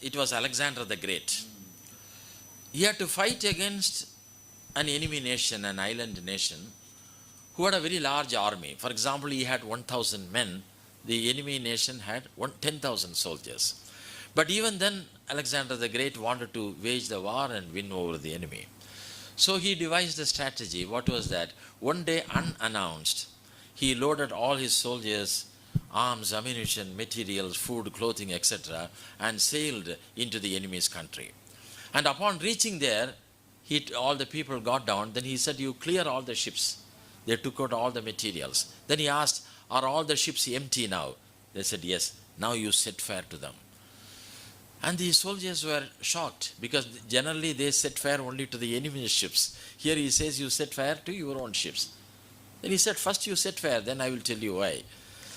it was Alexander the Great. He had to fight against an enemy nation, an island nation, who had a very large army. For example, he had 1,000 men. The enemy nation had 10,000 soldiers. But even then, Alexander the Great wanted to wage the war and win over the enemy. So he devised a strategy. What was that? One day, unannounced, he loaded all his soldiers, arms, ammunition, materials, food, clothing, etc., and sailed into the enemy's country. And upon reaching there, all the people got down. Then he said, "You clear all the ships." They took out all the materials. Then he asked, "Are all the ships empty now?" They said, "Yes." "Now you set fire to them." And the soldiers were shocked, because generally they set fire only to the enemy's ships. Here he says, "You set fire to your own ships." Then he said, "First you set fire, then I will tell you why."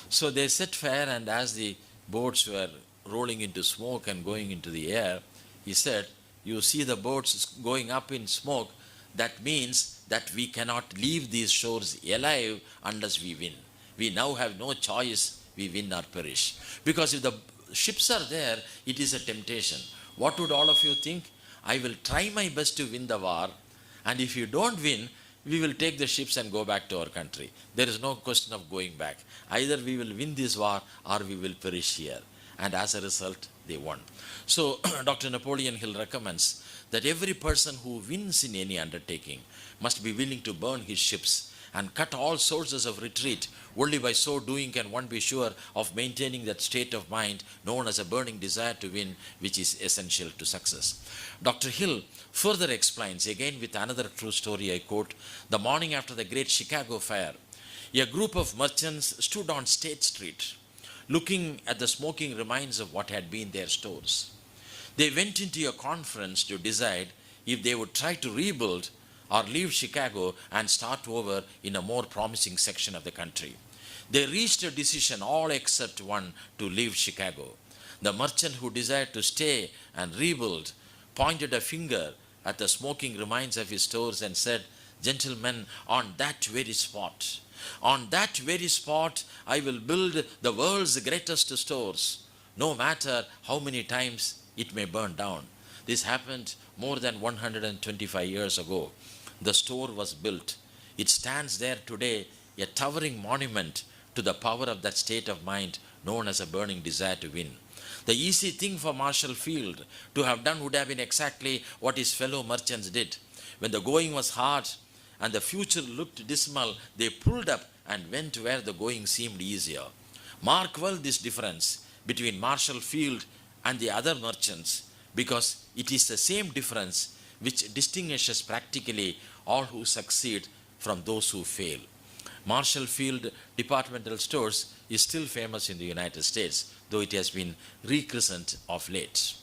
So they set fire, and as the boats were rolling into smoke and going into the air, he said, "You see the boats going up in smoke, that means that we cannot leave these shores alive unless we win. We now have no choice, we win or perish. Because if the ships are there, it is a temptation. What would all of you think? I will try my best to win the war, and if you don't win, we will take the ships and go back to our country. There is no question of going back. Either we will win this war or we will perish here." And as a result, they won. So Dr. Napoleon Hill recommends that every person who wins in any undertaking must be willing to burn his ships and cut all sources of retreat. Only by so doing can one be sure of maintaining that state of mind known as a burning desire to win, which is essential to success. Dr. Hill further explains, again with another true story I quote, "The morning after the great Chicago fire, a group of merchants stood on State Street, looking at the smoking remains of what had been their stores. They went into a conference to decide if they would try to rebuild or leave Chicago and start over in a more promising section of the country. They reached a decision, all except one, to leave Chicago. The merchant who desired to stay and rebuild pointed a finger at the smoking remains of his stores and said, 'Gentlemen, on that very spot, I will build the world's greatest stores, no matter how many times it may burn down.' This happened more than 125 years ago. The store was built. It stands there today, a towering monument to the power of that state of mind known as a burning desire to win. The easy thing for Marshall Field to have done would have been exactly what his fellow merchants did. When the going was hard and the future looked dismal, they pulled up and went where the going seemed easier. Mark well this difference between Marshall Field and the other merchants, because it is the same difference which distinguishes practically all who succeed from those who fail." Marshall Field departmental stores is still famous in the United States, though it has been rechristened of late.